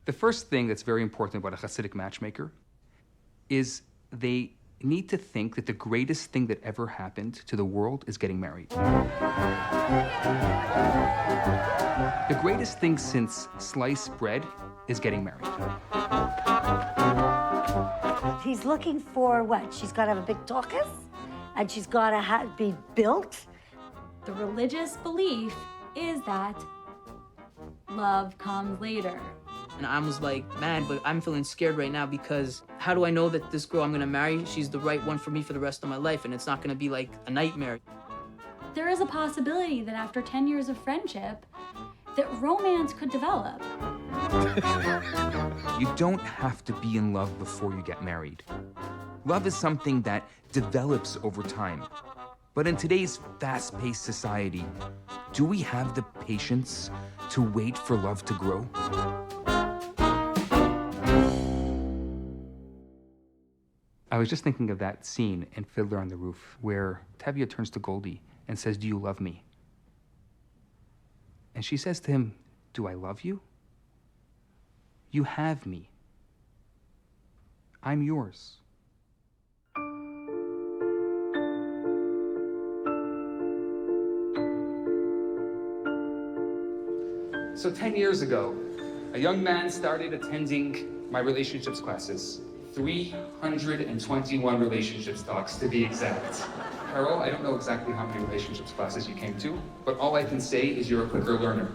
The first thing that's very important about a Hasidic matchmaker is they need to think that the greatest thing that ever happened to the world is getting married. The greatest thing since sliced bread is getting married. He's looking for what? She's got to have a big talkus, and she's got to be built. The religious belief is that love comes later. And I was like, man, but I'm feeling scared right now because how do I know that this girl I'm gonna marry, she's the right one for me for the rest of my life and it's not gonna be like a nightmare. There is a possibility that after 10 years of friendship, that romance could develop. You don't have to be in love before you get married. Love is something that develops over time. But in today's fast-paced society, do we have the patience to wait for love to grow? I was just thinking of that scene in Fiddler on the Roof where Tevye turns to Goldie and says, "Do you love me?" And she says to him, "Do I love you? You have me. I'm yours." So 10 years ago, a young man started attending my relationships classes. 321 relationships talks, to be exact. Carol, I don't know exactly how many relationships classes you came to, but all I can say is you're a quicker learner.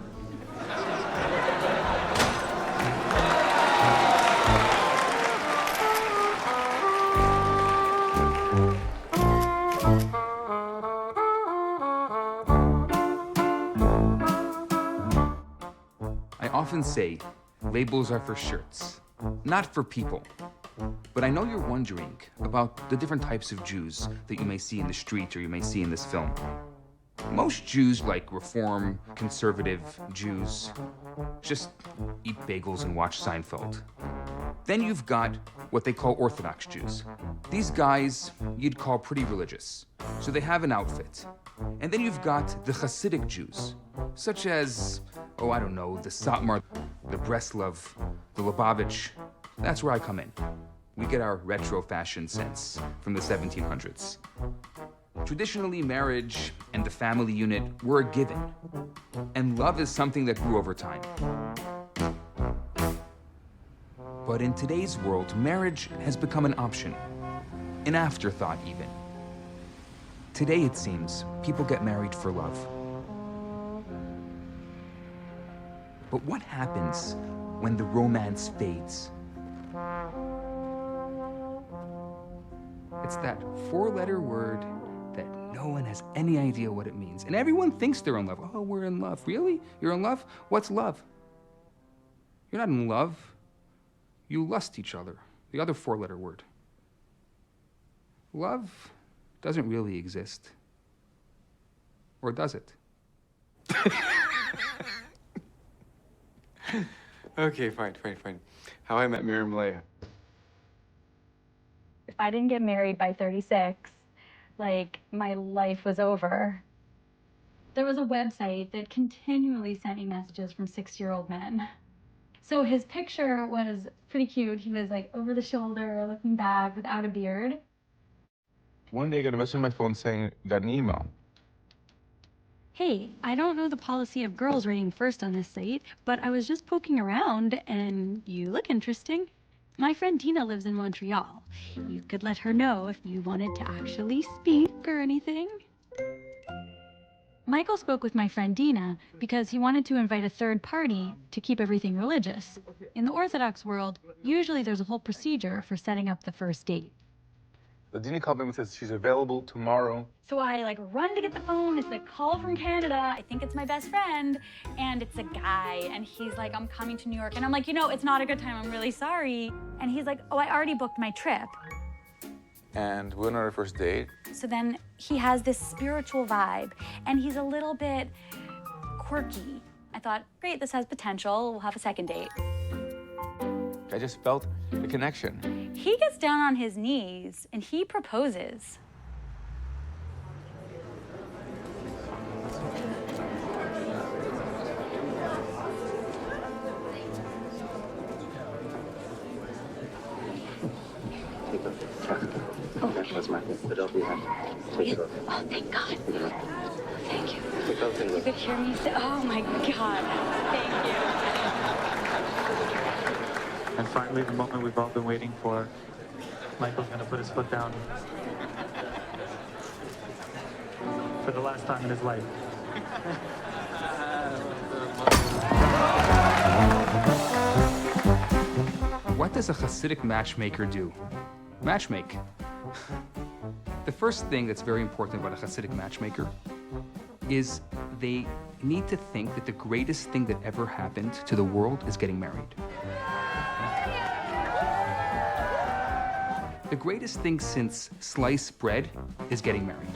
I often say labels are for shirts, not for people. But I know you're wondering about the different types of Jews that you may see in the street or you may see in this film. Most Jews, like Reform, conservative Jews, just eat bagels and watch Seinfeld. Then you've got what they call Orthodox Jews. These guys you'd call pretty religious, so they have an outfit. And then you've got the Hasidic Jews, such as, oh, I don't know, the Satmar, the Breslov, the Lubavitch. That's where I come in. We get our retro fashion sense from the 1700s. Traditionally, marriage and the family unit were a given, and love is something that grew over time. But in today's world, marriage has become an option, an afterthought even. Today, it seems, people get married for love. But what happens when the romance fades? It's that four-letter word that no one has any idea what it means. And everyone thinks they're in love. Oh, we're in love. Really? You're in love? What's love? You're not in love. You lust each other. The other four-letter word. Love doesn't really exist. Or does it? Okay, fine. How I Met Miriam Leah. If I didn't get married by 36, like, my life was over. There was a website that continually sent me messages from 6-year-old men. So his picture was pretty cute. He was like over the shoulder, looking back without a beard. One day I got a message on my phone saying, got an email. Hey, I don't know the policy of girls rating first on this site, but I was just poking around and you look interesting. My friend Dina lives in Montreal. You could let her know if you wanted to actually speak or anything. Michael spoke with my friend Dina because he wanted to invite a third party to keep everything religious. In the Orthodox world, usually there's a whole procedure for setting up the first date. The Dina called me and says she's available tomorrow. So I run to get the phone. It's a call from Canada. I think it's my best friend. And it's a guy. And he's like, I'm coming to New York. And I'm like, it's not a good time. I'm really sorry. And he's like, oh, I already booked my trip. And we're on our first date. So then he has this spiritual vibe. And he's a little bit quirky. I thought, great, this has potential. We'll have a second date. I just felt the connection. He gets down on his knees and he proposes. That's my Philadelphia. Oh, thank God. Thank you. You could hear me say, oh my God. Thank you. And finally, the moment we've all been waiting for. Michael's gonna put his foot down for the last time in his life. What does a Hasidic matchmaker do? Matchmake. The first thing that's very important about a Hasidic matchmaker is they need to think that the greatest thing that ever happened to the world is getting married. The greatest thing since sliced bread is getting married.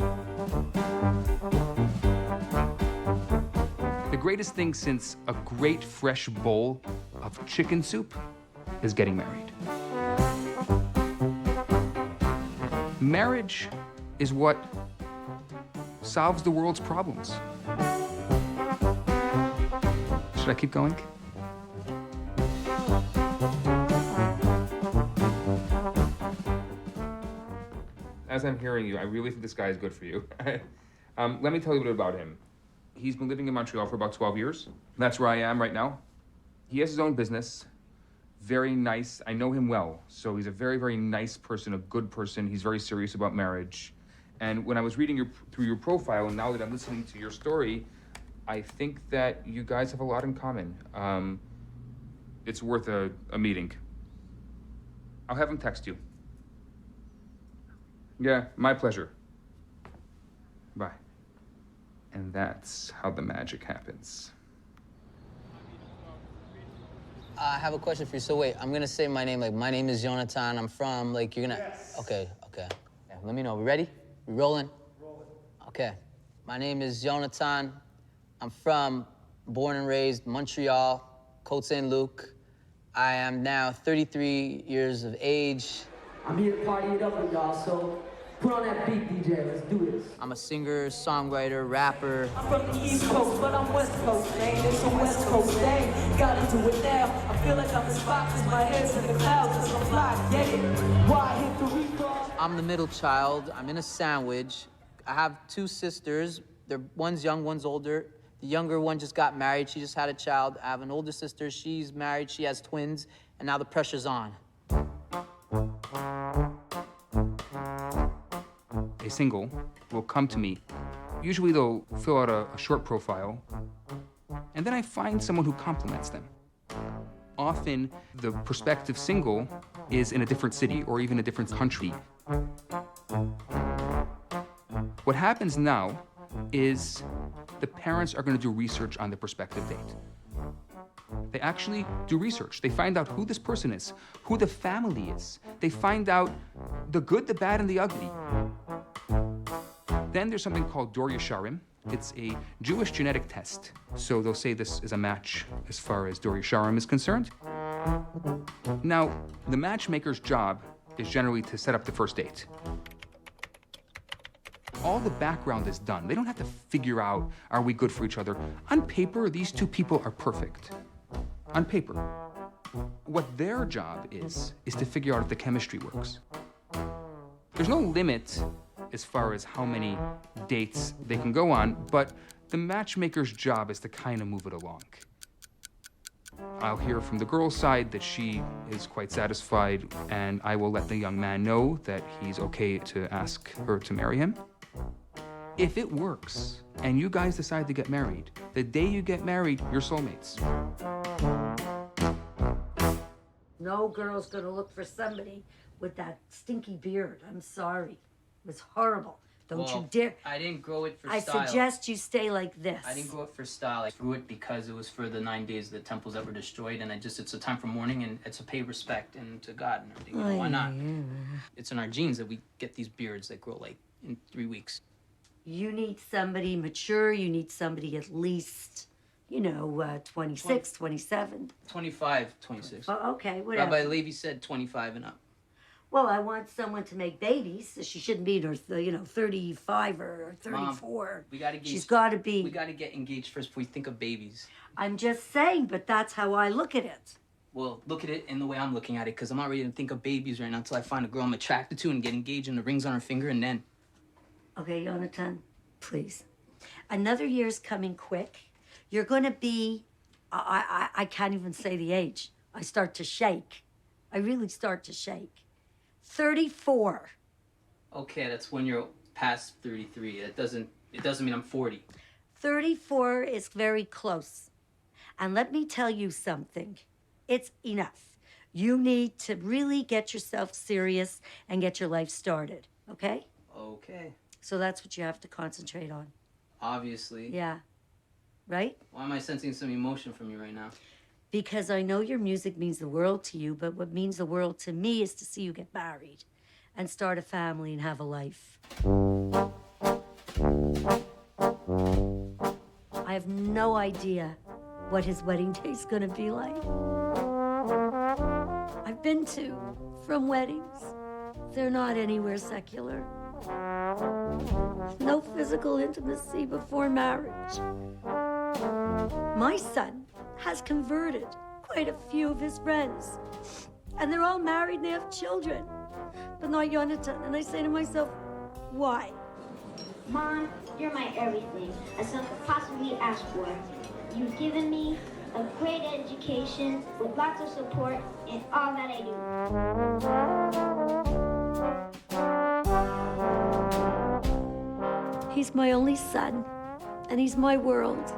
The greatest thing since a great fresh bowl of chicken soup is getting married. Marriage is what solves the world's problems. Should I keep going? As I'm hearing you, I really think this guy is good for you. Let me tell you a bit about him. He's been living in Montreal for about 12 years. That's where I am right now. He has his own business. Very nice. I know him well. So he's a very, very nice person, a good person. He's very serious about marriage. And when I was reading through your profile, and now that I'm listening to your story, I think that you guys have a lot in common. It's worth a meeting. I'll have him text you. Yeah, my pleasure. Bye. And that's how the magic happens. I have a question for you. So wait, I'm gonna say my name. Like, my name is Jonathan. I'm from, like, you're gonna... Yes. Okay. Yeah, let me know. We ready? We rolling? Rolling. Okay. My name is Jonathan. I'm born and raised Montreal, Côte Saint-Luc. I am now 33 years of age. I'm here to party it up with y'all, so put on that beat, DJ. Let's do this. I'm a singer, songwriter, rapper. I'm from the East Coast, but I'm West Coast, man. It's a West Coast thing. Got into it now. I feel like I'm in boxes. My head's in the clouds. It's a fly. Get it? Why hit the record? I'm the middle child. I'm in a sandwich. I have two sisters. One's young, one's older. The younger one just got married. She just had a child. I have an older sister. She's married. She has twins. And now the pressure's on. A single will come to me. Usually they'll fill out a short profile, and then I find someone who compliments them. Often the prospective single is in a different city or even a different country. What happens now is the parents are going to do research on the prospective date. They actually do research. They find out who this person is, who the family is. They find out the good, the bad, and the ugly. Then there's something called Dor Yesharim. It's a Jewish genetic test. So they'll say this is a match as far as Dor Yesharim is concerned. Now, the matchmaker's job is generally to set up the first date. All the background is done. They don't have to figure out, are we good for each other? On paper, these two people are perfect. On paper. What their job is to figure out if the chemistry works. There's no limit as far as how many dates they can go on, but the matchmaker's job is to kind of move it along. I'll hear from the girl's side that she is quite satisfied, and I will let the young man know that he's okay to ask her to marry him. If it works, and you guys decide to get married, the day you get married, you're soulmates. No girl's gonna look for somebody with that stinky beard. I'm sorry. It was horrible. Don't you dare. I didn't grow it for I style. suggest you stay like this. I didn't grow it for style. I grew it because it was for the 9 days of the temples that were destroyed, and it's a time for mourning, and it's a pay respect and to God and everything. You know, why not? It's in our genes that we get these beards that grow like in 3 weeks. You need somebody mature. You need somebody at least, 26, 27. 25, 26. Oh, okay, whatever. Rabbi Levi said 25 and up. Well, I want someone to make babies. So she shouldn't be in her, 35 or 34. Mom, we gotta get. She's got to be. We gotta get engaged first before we think of babies. I'm just saying, but that's how I look at it. Well, look at it in the way I'm looking at it, because I'm not ready to think of babies right now until I find a girl I'm attracted to and get engaged and the rings on her finger, and then... Okay, Yonatan, please. Another year's coming quick. You're gonna be, I can't even say the age. I start to shake. I really start to shake. 34. Okay, that's when you're past 33. It doesn't mean I'm 40. 34 is very close. And let me tell you something. It's enough. You need to really get yourself serious and get your life started, okay? Okay. So that's what you have to concentrate on. Obviously. Yeah. Right? Why am I sensing some emotion from you right now? Because I know your music means the world to you, but what means the world to me is to see you get married and start a family and have a life. I have no idea what his wedding day's gonna be like. I've been to from weddings. They're not anywhere secular. No physical intimacy before marriage. My son has converted quite a few of his friends. And they're all married and they have children. But not Yonatan. And I say to myself, why? Mom, you're my everything a son could possibly ask for. You've given me a great education with lots of support in all that I do. He's my only son, and he's my world.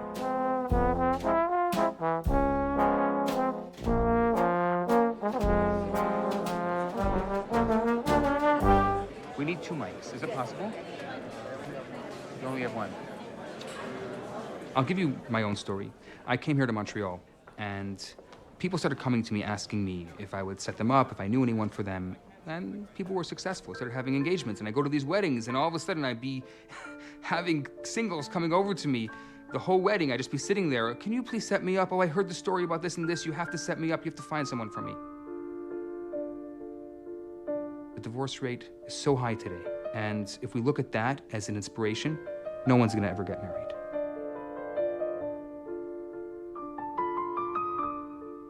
We need 2 mics. Is it possible? You only have 1. I'll give you my own story. I came here to Montreal, and people started coming to me asking me if I would set them up, if I knew anyone for them, and people were successful, started having engagements, and I go to these weddings, and all of a sudden I'd be having singles coming over to me. The whole wedding, I'd just be sitting there. Can you please set me up? Oh, I heard the story about this and this. You have to set me up. You have to find someone for me. The divorce rate is so high today, and if we look at that as an inspiration, no one's gonna ever get married.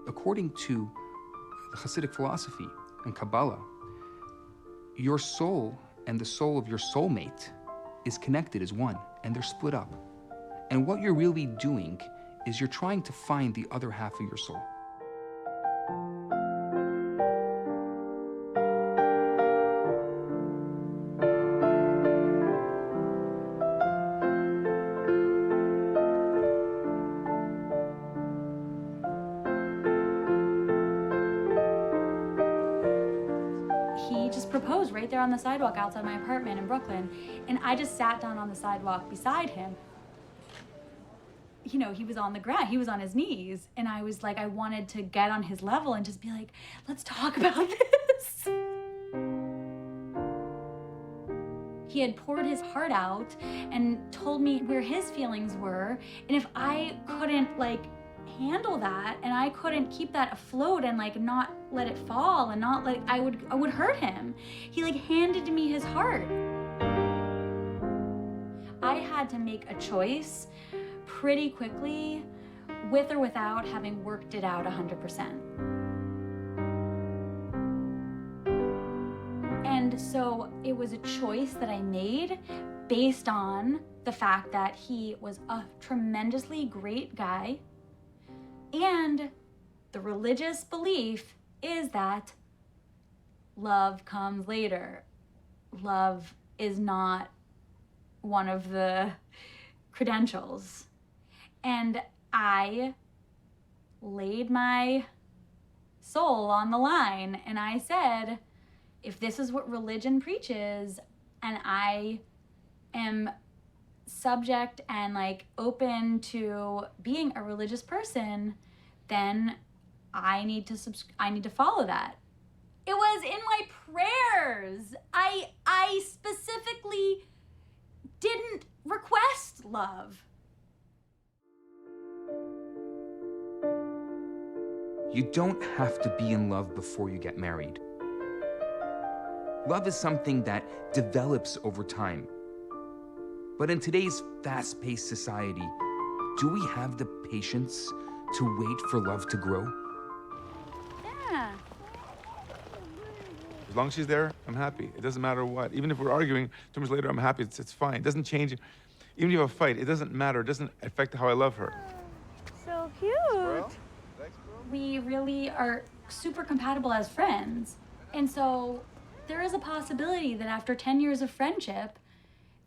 According to the Hassidic philosophy and Kabbalah, your soul and the soul of your soulmate is connected as one, and they're split up. And what you're really doing is you're trying to find the other half of your soul. He just proposed right there on the sidewalk outside my apartment in Brooklyn, and I just sat down on the sidewalk beside him. You know, he was on the ground, he was on his knees, and I was like, I wanted to get on his level and just be like, let's talk about this. He had poured his heart out and told me where his feelings were, and if I couldn't like handle that and I couldn't keep that afloat and like not let it fall and not let I would hurt him. He like handed me his heart. I had to make a choice pretty quickly, with or without having worked it out 100%. And so it was a choice that I made based on the fact that he was a tremendously great guy, and the religious belief is that love comes later. Love is not one of the credentials. And I laid my soul on the line and I said, if this is what religion preaches and I am subject and like open to being a religious person, then I need to follow that. It was in my prayers. I specifically didn't request love. You don't have to be in love before you get married. Love is something that develops over time. But in today's fast-paced society, do we have the patience to wait for love to grow? Yeah. As long as she's there, I'm happy. It doesn't matter what. Even if we're arguing 2 months later, I'm happy. It's fine. It doesn't change. Even if you have a fight, it doesn't matter. It doesn't affect how I love her. So cute. We really are super compatible as friends. And so there is a possibility that after 10 years of friendship,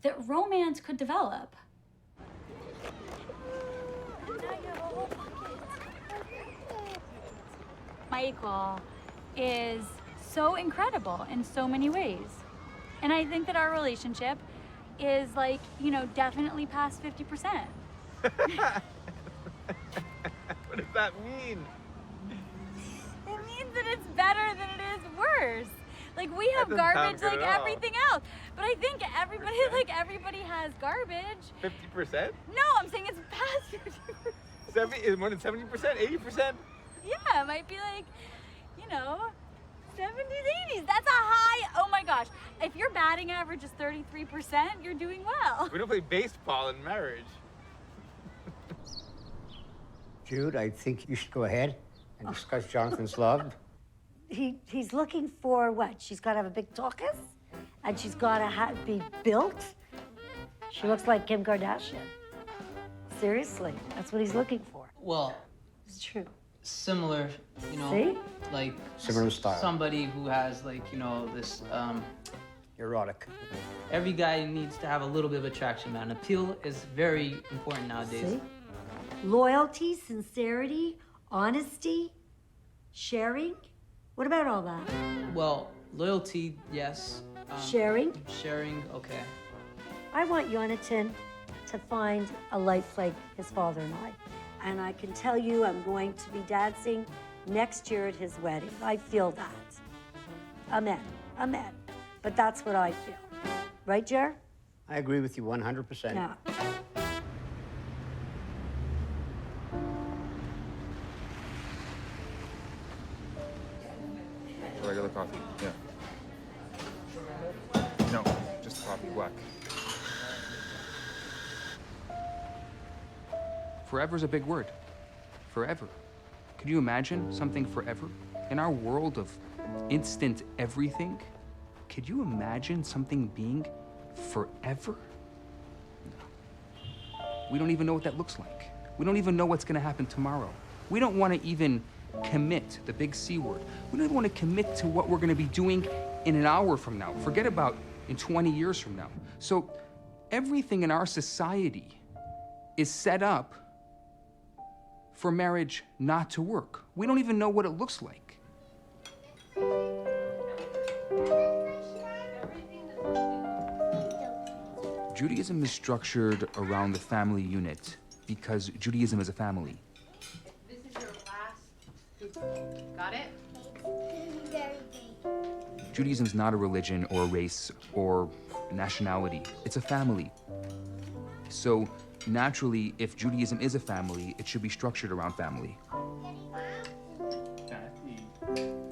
that romance could develop. Michael is so incredible in so many ways. And I think that our relationship is like, you know, definitely past 50%. What does that mean? It means that it's better than it is worse. Like we have garbage like everything else. But I think everybody has garbage. 50%? No, I'm saying it's past 50%. Is more than 70%? 80%? Yeah, it might be like, you know, 70s, 80s. That's a high, oh my gosh. If your batting average is 33%, you're doing well. We don't play baseball in marriage. Jude, I think you should go ahead and discuss Jonathan's love. He's looking for what? She's got to have a big tuchus, and she's got to be built. She looks like Kim Kardashian. Seriously, that's what he's looking for. Well, It's true. similar, you know, See? like Similar style. somebody who has like, you know, this, Erotic. every guy needs to have a little bit of attraction, man. Appeal is very important nowadays. See? Loyalty, sincerity, honesty, sharing. What about all that? Well, loyalty, yes. Sharing? Sharing, okay. I want Jonathan to find a life like his father and I. And I can tell you I'm going to be dancing next year at his wedding. I feel that. Amen. Amen. But that's what I feel. Right, Jer? I agree with you 100%. Yeah. Regular coffee, yeah. No, just coffee, black. Forever's a big word. Forever. Could you imagine something forever? In our world of instant everything, could you imagine something being forever? No. We don't even know what that looks like. We don't even know what's gonna happen tomorrow. We don't wanna even commit, the big C word. We don't even wanna commit to what we're gonna be doing in an hour from now. Forget about in 20 years from now. So everything in our society is set up for marriage not to work. We don't even know what it looks like. Judaism is structured around the family unit because Judaism is a family. This is your last. Got it? Judaism is not a religion or a race or nationality. It's a family. So naturally, if Judaism is a family, it should be structured around family.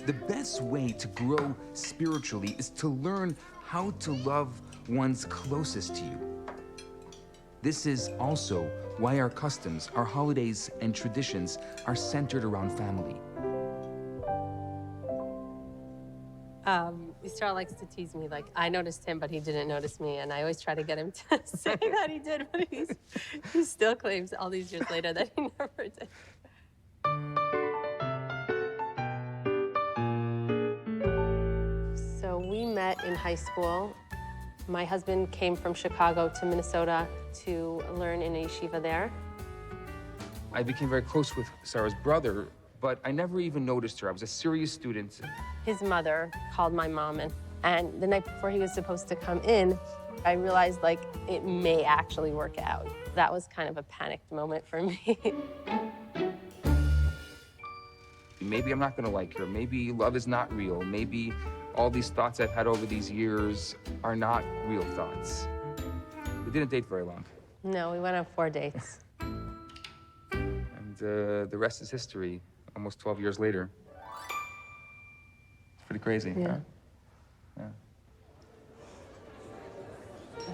The best way to grow spiritually is to learn how to love one's closest to you. This is also why our customs, our holidays, and traditions are centered around family. Yisrael likes to tease me, like, I noticed him, but he didn't notice me, and I always try to get him to say that he did, but he still claims all these years later that he never did. So we met in high school. My husband came from Chicago to Minnesota to learn in a yeshiva there. I became very close with Sarah's brother, but I never even noticed her. I was a serious student. His mother called my mom, and the night before he was supposed to come in, I realized, like, it may actually work out. That was kind of a panicked moment for me. Maybe I'm not gonna like her. Maybe love is not real. Maybe all these thoughts I've had over these years are not real thoughts. We didn't date very long. No, we went on 4 dates. And the rest is history, almost 12 years later. It's pretty crazy, Yeah. huh? Yeah.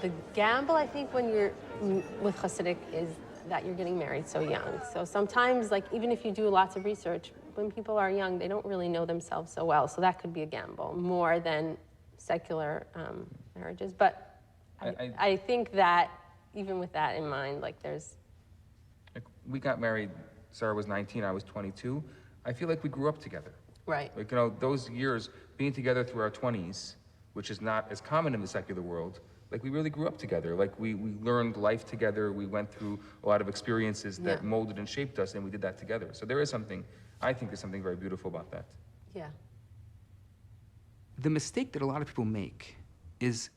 The gamble, I think, when you're with Hassidic is that you're getting married so young. So sometimes, like, even if you do lots of research, when people are young, they don't really know themselves so well, so that could be a gamble more than secular marriages. But I think that even with that in mind, like there's... Like, we got married, Sarah was 19, I was 22. I feel like we grew up together. Right. Like, you know, those years being together through our 20s, which is not as common in the secular world, like we really grew up together. Like we learned life together. We went through a lot of experiences that molded and shaped us, and we did that together. So there is something, I think there's something very beautiful about that. Yeah. The mistake that a lot of people make is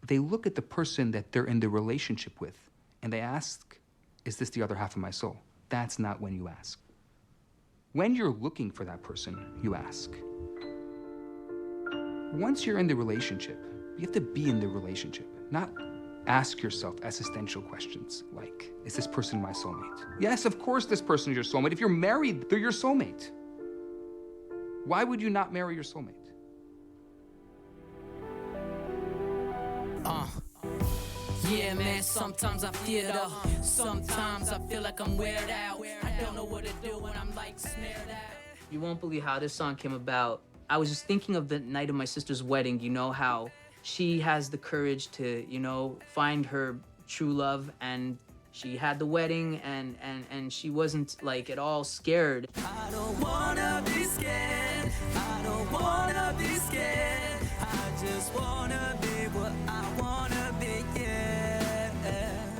they look at the person that they're in the relationship with, and they ask, is this the other half of my soul? That's not when you ask. When you're looking for that person, you ask. Once you're in the relationship, you have to be in the relationship, not ask yourself existential questions like, is this person my soulmate? Yes, of course this person is your soulmate. If you're married, they're your soulmate. Why would you not marry your soulmate? Yeah, man, sometimes I feel though. Sometimes I feel like I'm weird out. I don't know what to do when I'm like snared out. You won't believe how this song came about. I was just thinking of the night of my sister's wedding, you know, how she has the courage to, you know, find her true love, and she had the wedding and she wasn't like at all scared. I don't wanna be scared. I don't wanna be scared. I just wanna be what I wanna be, yeah.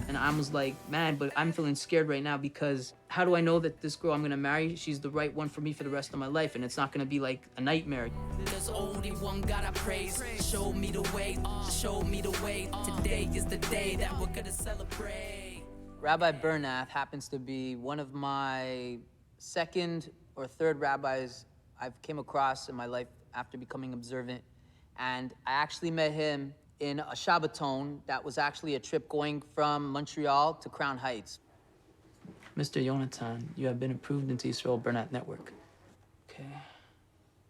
And I was like, man, but I'm feeling scared right now because how do I know that this girl I'm gonna marry, she's the right one for me for the rest of my life, and it's not gonna be like a nightmare. There's only one God I praise. Show me the way, show me the way. Today is the day that we're gonna celebrate. Rabbi Bernath happens to be one of my second or third rabbis I've came across in my life after becoming observant. And I actually met him in a Shabbaton that was actually a trip going from Montreal to Crown Heights. Mr. Yonatan, you have been approved into Israel Bernath Network. Okay.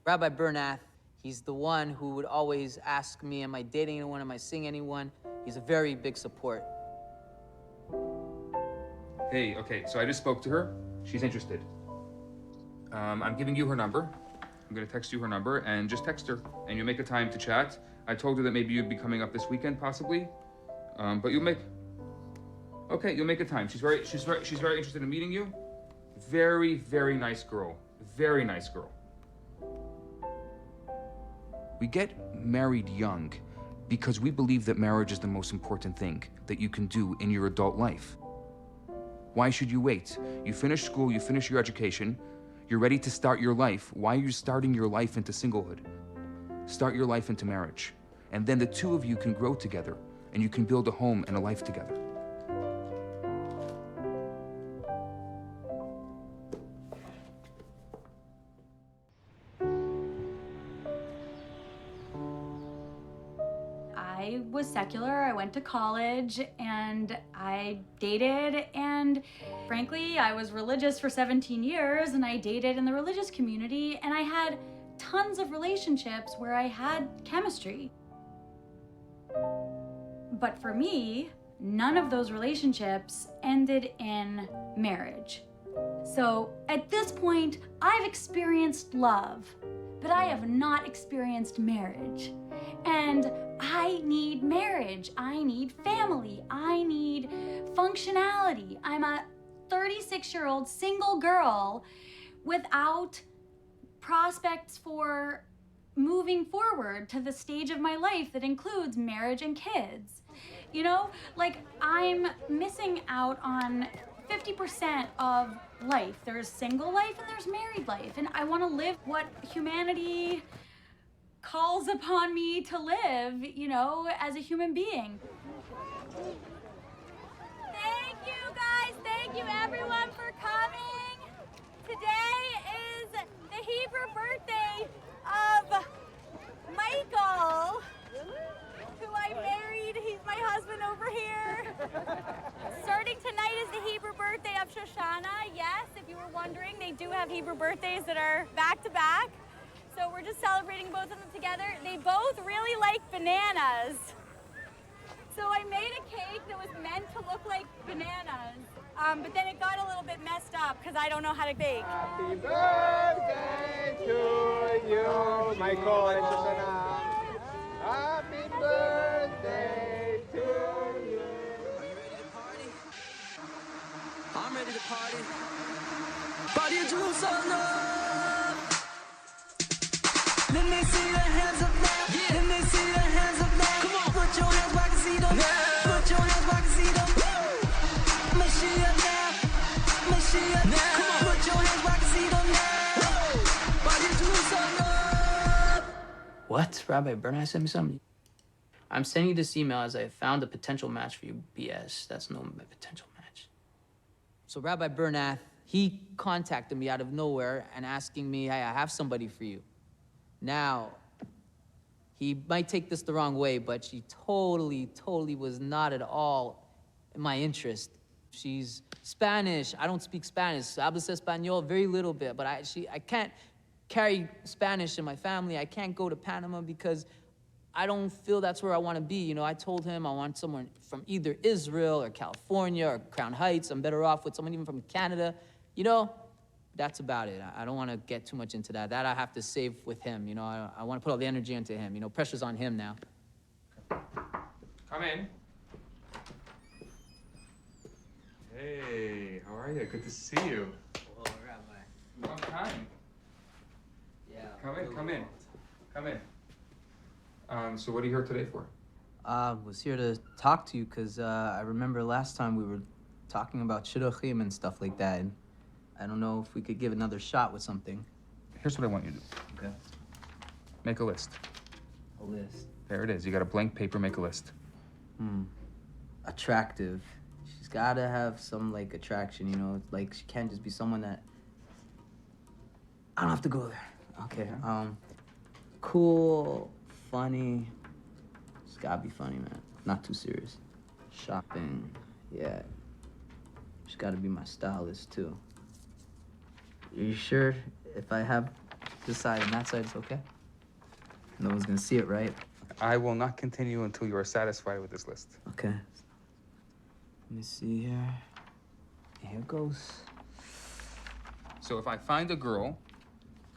Rabbi Bernath, he's the one who would always ask me, am I dating anyone, am I seeing anyone? He's a very big support. Hey, okay, so I just spoke to her. She's interested. I'm giving you her number. I'm gonna text you her number, and just text her, and you'll make a time to chat. I told her that maybe you'd be coming up this weekend, possibly. But you'll make a time. She's very interested in meeting you. Very, very nice girl. Very nice girl. We get married young because we believe that marriage is the most important thing that you can do in your adult life. Why should you wait? You finish school, you finish your education, you're ready to start your life. Why are you starting your life into singlehood? Start your life into marriage. And then the two of you can grow together, and you can build a home and a life together. I was secular, I went to college, and I dated, and frankly, I was religious for 17 years, and I dated in the religious community, and I had tons of relationships where I had chemistry. But for me, none of those relationships ended in marriage. So at this point, I've experienced love, but I have not experienced marriage. And I need marriage, I need family, I need functionality. I'm a 36-year-old single girl without prospects for moving forward to the stage of my life that includes marriage and kids. You know, like I'm missing out on 50% of life. There's single life and there's married life, and I want to live what humanity calls upon me to live, you know, as a human being. Thank you guys, thank you everyone for coming. Today is the Hebrew birthday of Michael, who I married. He's my husband over here. Starting tonight is the Hebrew birthday of Shoshana. Yes, if you were wondering, they do have Hebrew birthdays that are back to back. So we're just celebrating both of them together. They both really like bananas. So I made a cake that was meant to look like bananas, but then it got a little bit messed up because I don't know how to bake. Happy birthday to you, Michael. Happy birthday to you. I'm ready to party. Party in Jerusalem. Let me see your hands up now. Yeah. Let me see your hands up now. Come on, put your hands where I can see them. Yeah. Put your hands where I can see them. Mashiach now. Mashiach now. Come on, put your hands where I can see them now. Party in Jerusalem. What? Rabbi Bernard sent me something? I'm sending you this email as I found a potential match for you. BS. That's no potential match. So Rabbi Bernath, he contacted me out of nowhere and asking me, hey, I have somebody for you. Now, he might take this the wrong way, but she totally was not at all in my interest. She's Spanish. I don't speak Spanish. Hablas español, very little bit, but I can't carry Spanish in my family. I can't go to Panama because I don't feel that's where I want to be. You know, I told him I want someone from either Israel or California or Crown Heights. I'm better off with someone even from Canada. You know, that's about it. I don't want to get too much into that. That I have to save with him. You know, I want to put all the energy into him. You know, pressure's on him now. Come in. Hey, how are you? Good to see you. Hello, Rabbi. Long time. Yeah. Come in. So what are you here today for? I was here to talk to you because I remember last time we were talking about shidduchim and stuff like that, and I don't know if we could give another shot with something. Here's what I want you to do. Okay. Make a list. A list. There it is. You got a blank paper, make a list. Attractive. She's gotta have some, like, attraction, you know? Like, she can't just be someone that... I don't have to go there. Okay, cool, funny. She's gotta be funny, man. Not too serious. Shopping, yeah. She's gotta be my stylist, too. Are you sure if I have this side and that side, it's okay? No one's gonna see it, right? I will not continue until you are satisfied with this list. Okay. Let me see here. Here it goes. So if I find a girl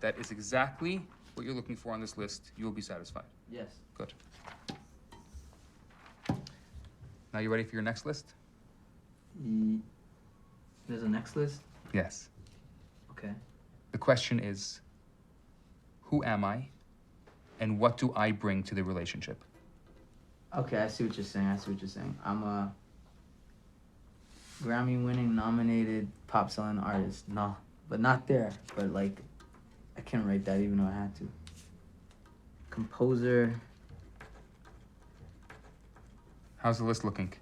that is exactly what you're looking for on this list, you will be satisfied. Yes. Good. Now you ready for your next list? There's a next list? Yes. Okay. The question is, who am I, and what do I bring to the relationship? Okay, I see what you're saying. I'm a Grammy-winning nominated pop selling artist. No, but not there. But like, I can't write that even though I had to. Composer. How's the list looking?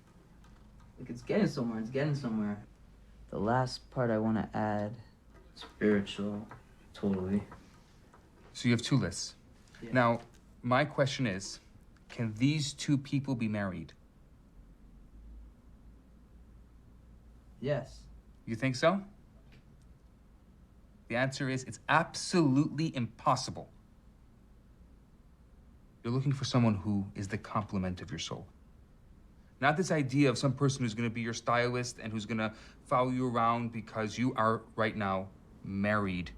Like, it's getting somewhere. The last part I want to add, spiritual, totally. So you have two lists. Yeah. Now, my question is, can these two people be married? Yes. You think so? The answer is, it's absolutely impossible. You're looking for someone who is the complement of your soul. Not this idea of some person who's going to be your stylist and who's going to follow you around because you are right now married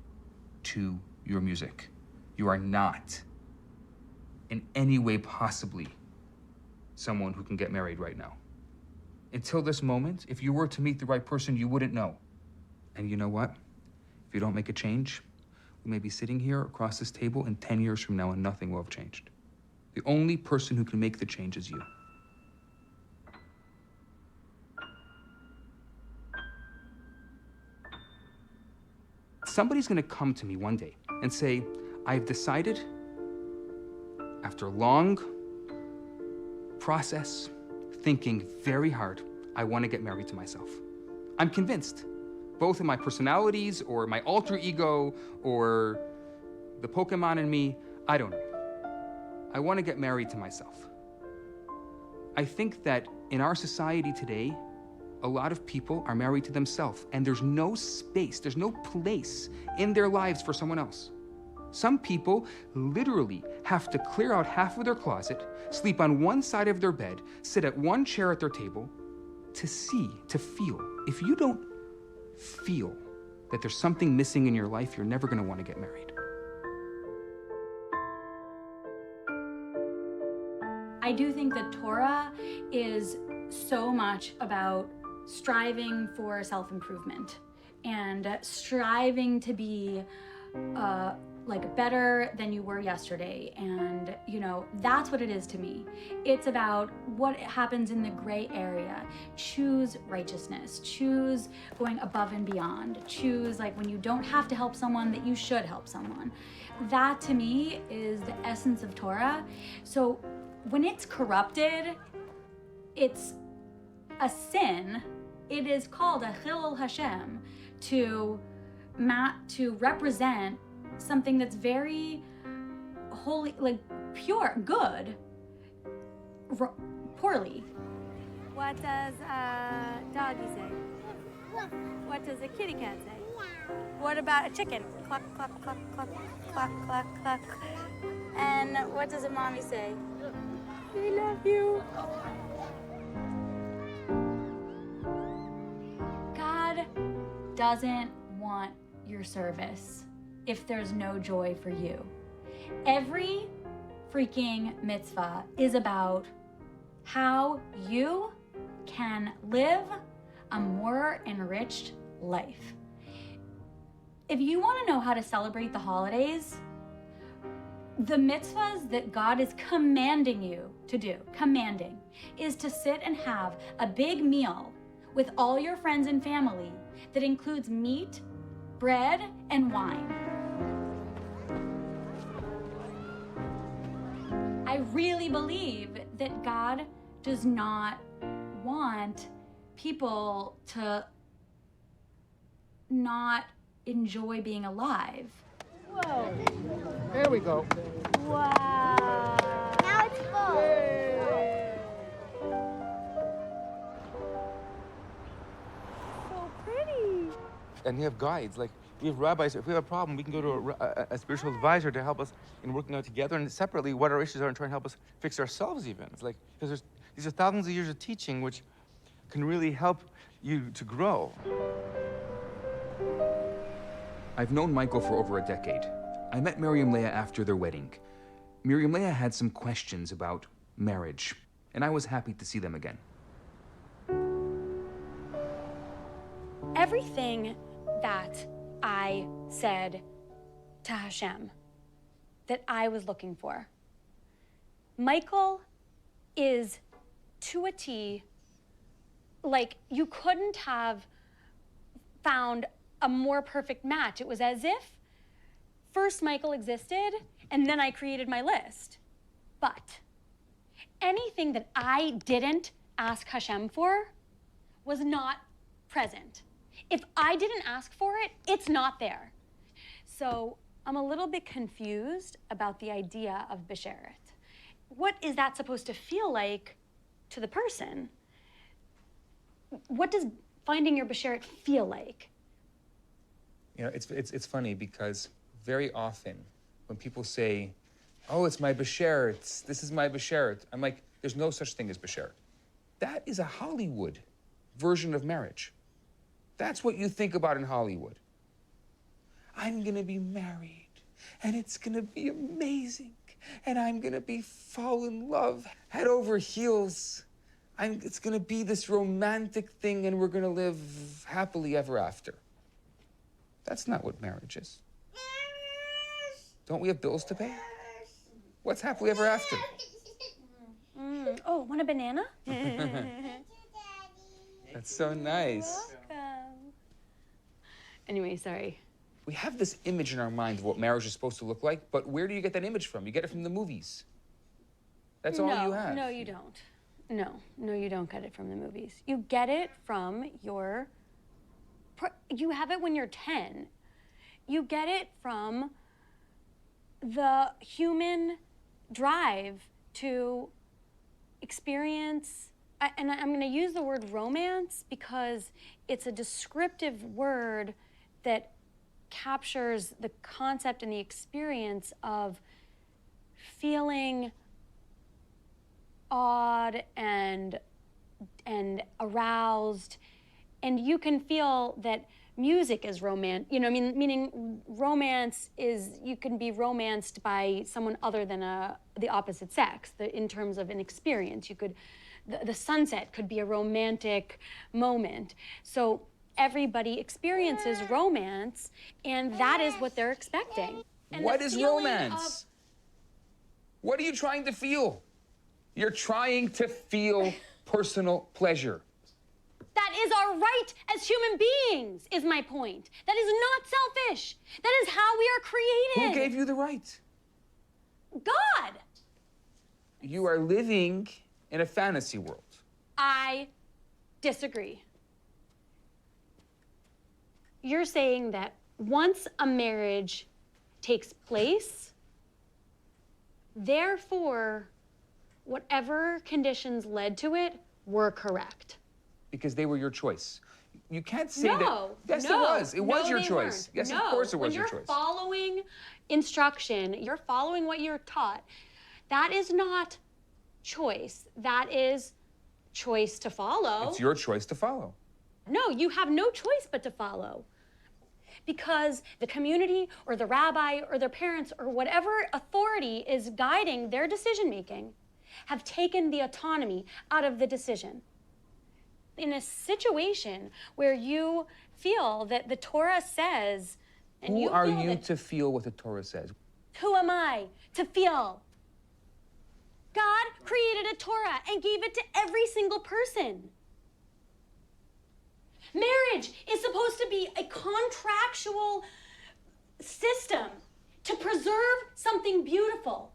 to your music. You are not in any way possibly someone who can get married right now. Until this moment, if you were to meet the right person, you wouldn't know. And you know what? If you don't make a change, we may be sitting here across this table in 10 years from now and nothing will have changed. The only person who can make the change is you. Somebody's gonna come to me one day and say, I've decided, after long process, thinking very hard, I want to get married to myself. I'm convinced, both in my personalities or my alter ego or the Pokemon in me, I don't know. I want to get married to myself. I think that in our society today, a lot of people are married to themselves, and there's no space, there's no place in their lives for someone else. Some people literally have to clear out half of their closet, sleep on one side of their bed, sit at one chair at their table to see, to feel. If you don't feel that there's something missing in your life, you're never gonna wanna get married. I do think that Torah is so much about striving for self-improvement and striving to be like better than you were yesterday. And you know, that's what it is to me. It's about what happens in the gray area. Choose righteousness, choose going above and beyond, choose like when you don't have to help someone that you should help someone. That to me is the essence of Torah. So when it's corrupted, it's a sin. It is called a Chilul Hashem to represent something that's very holy, like pure, good, poorly. What does a doggy say? What does a kitty cat say? What about a chicken? Cluck, cluck, cluck, cluck, cluck, cluck, cluck. And what does a mommy say? We love you. God doesn't want your service if there's no joy for you. Every freaking mitzvah is about how you can live a more enriched life. If you want to know how to celebrate the holidays, the mitzvahs that God is commanding you to do, is to sit and have a big meal with all your friends and family that includes meat, bread, and wine. I really believe that God does not want people to not enjoy being alive. Whoa. There we go. Wow. Now it's full. So pretty. And you have guides, like we have rabbis. If we have a problem, we can go to a spiritual advisor to help us in working out together and separately what our issues are and try and help us fix ourselves even. It's like, because these are thousands of years of teaching which can really help you to grow. I've known Michael for over a decade. I met Miriam Leah after their wedding. Miriam Leah had some questions about marriage, and I was happy to see them again. Everything that I said to Hashem that I was looking for, Michael is to a T, like you couldn't have found a more perfect match. It was as if first Michael existed and then I created my list. But anything that I didn't ask Hashem for was not present. If I didn't ask for it, it's not there. So I'm a little bit confused about the idea of besheret. What is that supposed to feel like to the person? What does finding your besheret feel like? You know, it's funny because very often when people say, oh, it's my besheret, this is my besheret, I'm like, there's no such thing as besheret. That is a Hollywood version of marriage. That's what you think about in Hollywood. I'm gonna be married, and it's gonna be amazing, and I'm gonna fall in love head over heels. It's gonna be this romantic thing, and we're gonna live happily ever after. That's not what marriage is. Don't we have bills to pay? What's happily ever after? Oh, want a banana? That's so nice. Anyway, sorry. We have this image in our mind of what marriage is supposed to look like, but where do you get that image from? You get it from the movies. That's all you have. No, you don't. No, you don't get it from the movies. You get it from you have it when you're 10. You get it from the human drive to experience, and I'm going to use the word romance because it's a descriptive word that captures the concept and the experience of feeling awed and aroused, and you can feel that music is romantic, you know, meaning romance is, you can be romanced by someone other than the opposite sex, in terms of an experience. You could, the sunset could be a romantic moment. So everybody experiences romance, and that is what they're expecting. And What the is feeling romance? What are you trying to feel? You're trying to feel personal pleasure. That is our right as human beings, is my point. That is not selfish. That is how we are created. Who gave you the right? God. You are living in a fantasy world. I disagree. You're saying that once a marriage takes place, therefore, whatever conditions led to it were correct. Because they were your choice. You can't say No, that. Yes, no, it was. It was no, your they choice. weren't. Yes, No, of course it was when your you're choice. following instruction, you're following what you're taught. That is not choice. That is choice to follow. It's your choice to follow. No, you have no choice but to follow. Because the community or the rabbi or their parents or whatever authority is guiding their decision making have taken the autonomy out of the decision. In a situation where you feel that the Torah says, and Who you are feel you that, to feel what the Torah says? who am I to feel? God created a Torah and gave it to every single person. Marriage is supposed to be a contractual system to preserve something beautiful.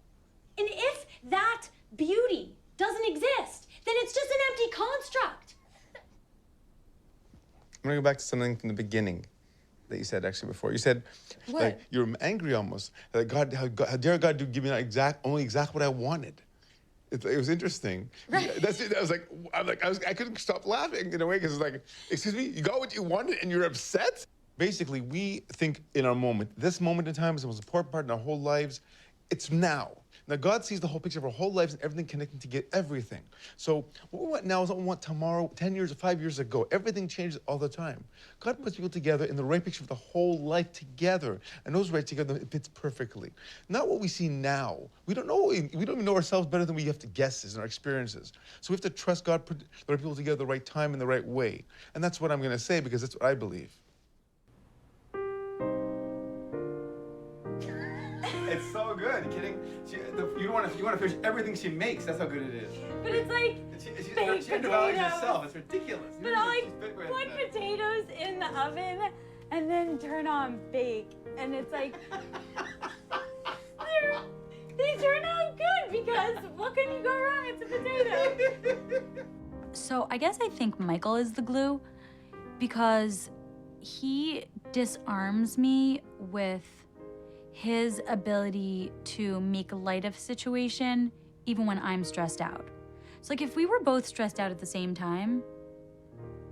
And if that beauty doesn't exist, then it's just an empty construct. I'm gonna go back to something from the beginning that you said actually before. You said like you were angry almost. Like how dare God do give me only exactly what I wanted. It was interesting. Right. That's it. I couldn't stop laughing in a way because it's like, excuse me, you got what you wanted and you're upset? Basically, we think in our moment, this moment in time is the most important part in our whole lives. It's now. Now, God sees the whole picture of our whole lives and everything connecting to get everything. So what we want now is what we want tomorrow, 10 years or 5 years ago. Everything changes all the time. God puts people together in the right picture of the whole life together. And those right together, it fits perfectly. Not what we see now. We don't know, we don't even know ourselves better than we have to guesses and our experiences. So we have to trust God put the right people together the right time in the right way. And that's what I'm gonna say because that's what I believe. It's so good. You kidding? You want to finish everything she makes. That's how good it is. But it's like She baked undervalues potatoes. herself. It's ridiculous. But I'll like put potatoes in the oven and then turn on bake. And it's like, they turn out good because what can you go wrong? It's a potato. So I guess I think Michael is the glue because he disarms me with his ability to make light of a situation even when I'm stressed out. So like if we were both stressed out at the same time,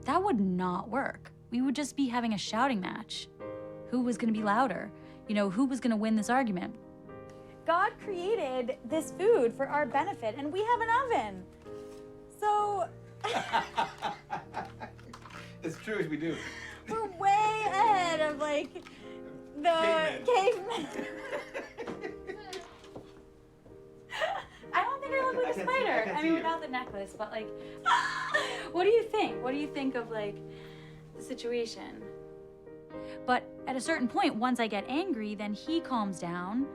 that would not work. We would just be having a shouting match. Who was gonna be louder? You know, who was gonna win this argument? God created this food for our benefit and we have an oven. So It's true, we do. we're way ahead of like the cavemen. I don't think I look like a spider. I mean, without the necklace, but like, what do you think? What do you think of like the situation? But at a certain point, once I get angry, then he calms down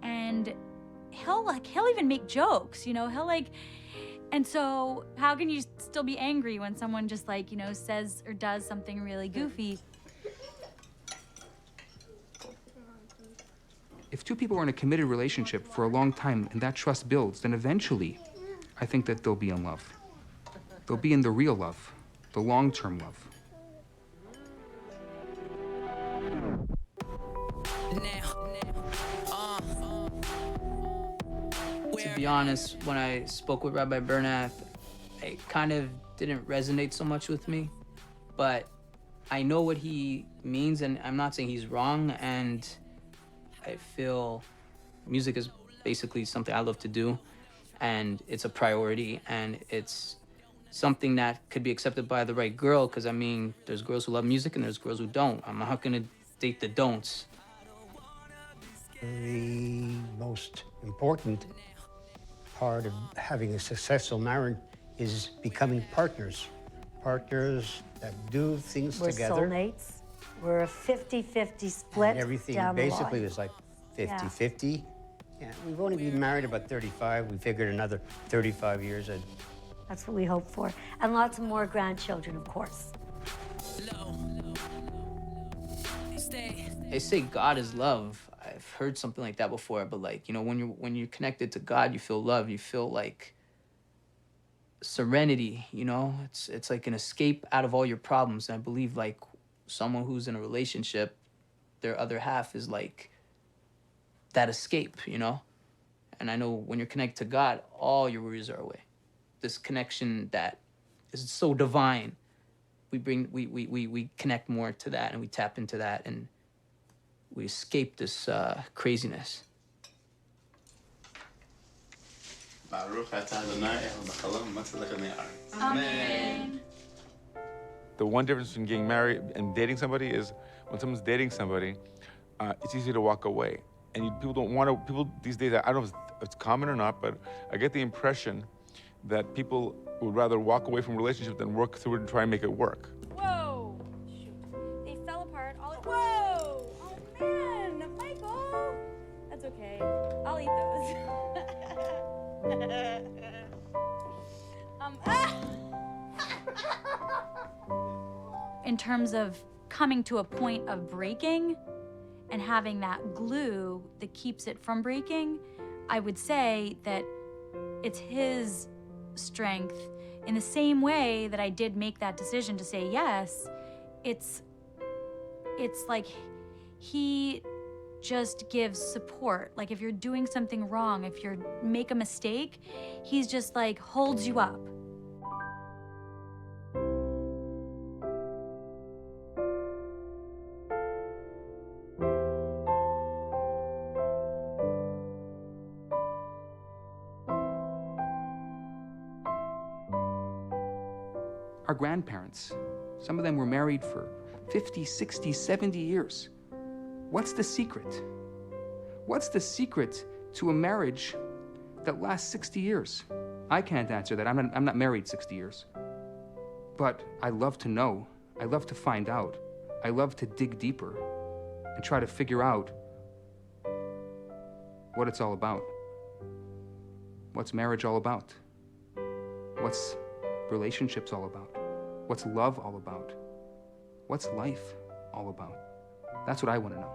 and he'll even make jokes, you know, and so how can you still be angry when someone just like, you know, says or does something really goofy? If two people are in a committed relationship for a long time and that trust builds, then eventually, I think that they'll be in love. They'll be in the real love, the long-term love. To be honest, when I spoke with Rabbi Bernath, it kind of didn't resonate so much with me, but I know what he means, and I'm not saying he's wrong, and I feel music is basically something I love to do, and it's a priority, and it's something that could be accepted by the right girl, because I mean, there's girls who love music and there's girls who don't. I'm not gonna date the don'ts. The most important part of having a successful marriage is becoming partners. Partners that do things We're together. soulmates. We're a 50-50 split And everything down the basically line. is like 50-50. Yeah, we've only been married about 35. We figured another 35 years. And That's what we hope for. And lots of more grandchildren, of course. They say God is love. I've heard something like that before, but like, you know, when you're connected to God, you feel love. You feel like serenity, you know? It's like an escape out of all your problems. And I believe like someone who's in a relationship, their other half is like that escape, you know? And I know when you're connected to God, all your worries are away. This connection that is so divine, we connect more to that, and we tap into that, and we escape this craziness. Amen. The one difference between getting married and dating somebody is when someone's dating somebody, it's easy to walk away. And people don't want to, people these days, I don't know if it's common or not, but I get the impression that people would rather walk away from a relationship than work through it and try and make it work. Whoa! Shoot. They fell apart all at Whoa! Oh man, Michael! That's okay. I'll eat those. In terms of coming to a point of breaking and having that glue that keeps it from breaking, I would say that it's his strength. In the same way that I did make that decision to say yes, it's like he just gives support. Like if you're doing something wrong, if you make a mistake, he's just like holds you up. Our grandparents, some of them were married for 50, 60, 70 years. What's the secret? What's the secret to a marriage that lasts 60 years? I can't answer that. I'm not married 60 years. But I love to know. I love to find out. I love to dig deeper and try to figure out what it's all about. What's marriage all about? What's relationships all about? What's love all about? What's life all about? That's what I want to know.